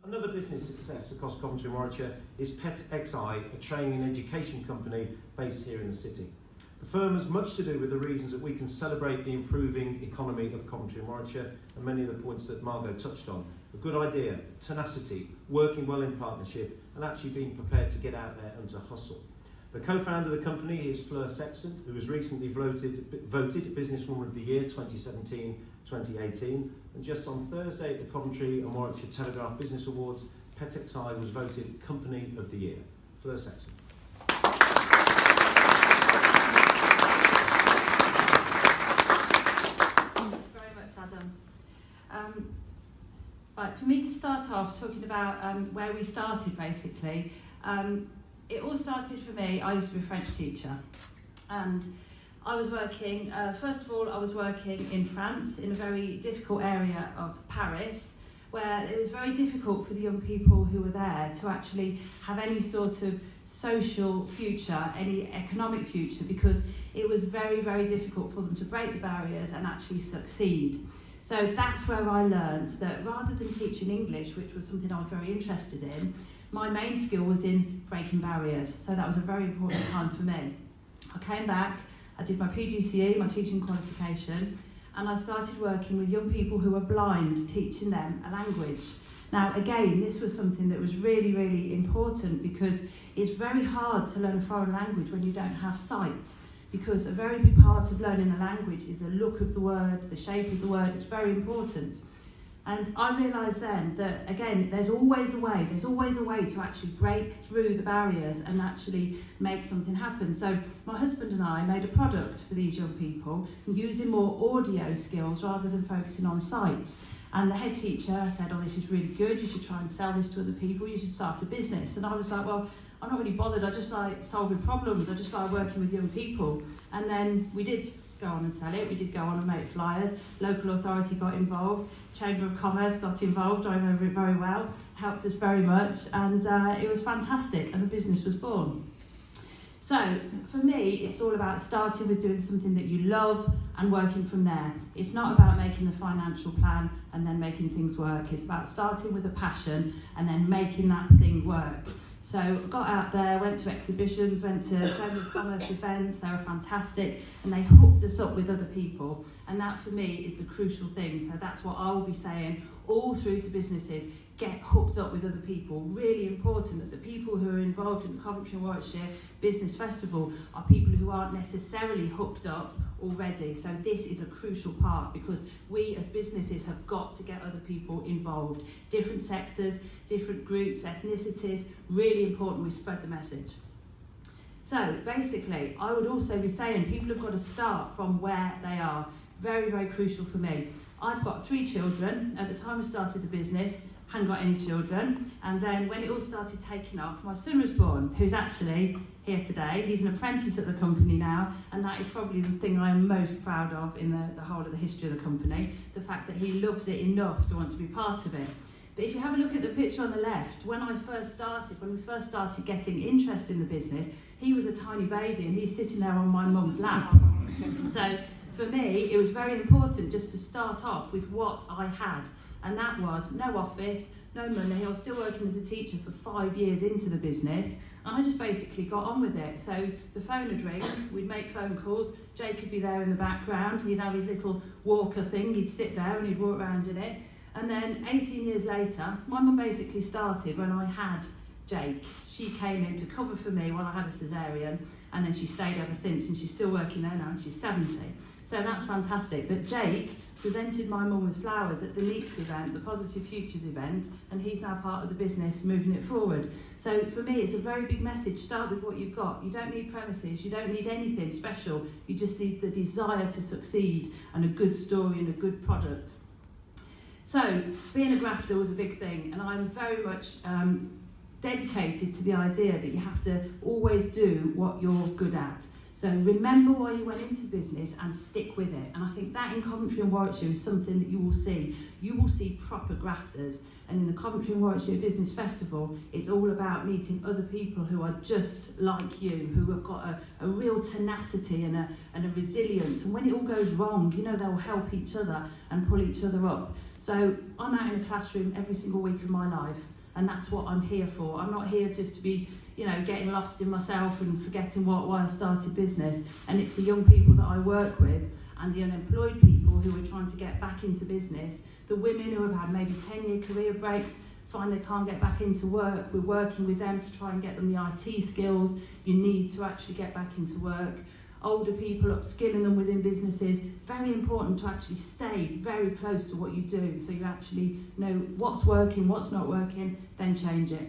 Another business success across Coventry and Warwickshire is PetXI, a training and education company based here in the city. The firm has much to do with the reasons that we can celebrate the improving economy of Coventry and Warwickshire and many of the points that Margot touched on. A good idea, tenacity, working well in partnership and actually being prepared to get out there and to hustle. The co-founder of the company is Fleur Sexton, who was recently voted Businesswoman of the Year 2017-2018. And just on Thursday at the Coventry and Warwickshire Telegraph Business Awards, PetXI was voted Company of the Year. Fleur Sexton. Thank you very much, Adam. Right, for me to start off talking about where we started, basically, it all started for me. I used to be a French teacher, and I was working, first of all, I was working in France, in a very difficult area of Paris, where it was very difficult for the young people who were there to actually have any sort of social future, any economic future, because it was very, very difficult for them to break the barriers and actually succeed. So that's where I learned that rather than teaching English, which was something I was very interested in, my main skill was in breaking barriers. So that was a very important time for me. I came back, I did my PGCE, my teaching qualification, and I started working with young people who were blind, teaching them a language. Now, again, this was something that was really, really important because it's very hard to learn a foreign language when you don't have sight, because a very big part of learning a language is the look of the word, the shape of the word. It's very important. And I realised then that, again, there's always a way to actually break through the barriers and actually make something happen. So my husband and I made a product for these young people using more audio skills rather than focusing on sight. And the head teacher said, oh, this is really good, you should try and sell this to other people, you should start a business. And I was like, well, I'm not really bothered, I just like solving problems, I just like working with young people. And then we did go on and sell it, we did go on and make flyers, local authority got involved, Chamber of Commerce got involved, I remember it very well, helped us very much, and it was fantastic, and the business was born. So, for me, it's all about starting with doing something that you love and working from there. It's not about making the financial plan and then making things work, it's about starting with a passion and then making that thing work. So got out there, went to exhibitions, went to Chamber of Commerce events, they were fantastic, and they hooked us up with other people. And that for me is the crucial thing. So that's what I will be saying all through to businesses. Get hooked up with other people. Really important that the people who are involved in the Coventry and Warwickshire Business Festival are people who aren't necessarily hooked up already. So this is a crucial part because we as businesses have got to get other people involved. Different sectors, different groups, ethnicities, really important we spread the message. So basically, I would also be saying people have got to start from where they are. Very, very crucial for me. I've got 3 children. At the time I started the business, hadn't got any children, and then when it all started taking off, my son was born, who's actually here today. He's an apprentice at the company now, and that is probably the thing I am most proud of in the whole of the history of the company, the fact that he loves it enough to want to be part of it. But if you have a look at the picture on the left, when we first started getting interest in the business, he was a tiny baby and he's sitting there on my mum's lap. So for me, it was very important just to start off with what I had. And that was no office, no money. I was still working as a teacher for 5 years into the business, and I just basically got on with it. So the phone would ring, we'd make phone calls, Jake would be there in the background, he'd have his little walker thing, he'd sit there and he'd walk around in it. And then 18 years later, my mum basically started when I had Jake. She came in to cover for me while I had a cesarean, and then she stayed ever since, and she's still working there now, and she's 70. So that's fantastic. But Jake presented my mum with flowers at the NEATS event, the Positive Futures event, and he's now part of the business moving it forward. So for me, it's a very big message. Start with what you've got. You don't need premises, you don't need anything special. You just need the desire to succeed and a good story and a good product. So being a grafter was a big thing, and I'm very much dedicated to the idea that you have to always do what you're good at. So remember why you went into business and stick with it. And I think that in Coventry and Warwickshire is something that you will see. You will see proper grafters. And in the Coventry and Warwickshire Business Festival, it's all about meeting other people who are just like you, who have got a real tenacity and a resilience. And when it all goes wrong, you know, they'll help each other and pull each other up. So I'm out in a classroom every single week of my life, and that's what I'm here for. I'm not here just to be, you know, getting lost in myself and forgetting why I started business. And it's the young people that I work with and the unemployed people who are trying to get back into business, the women who have had maybe 10-year career breaks, find they can't get back into work. We're working with them to try and get them the IT skills you need to actually get back into work. Older people, upskilling them within businesses. Very important to actually stay very close to what you do so you actually know what's working, what's not working, then change it.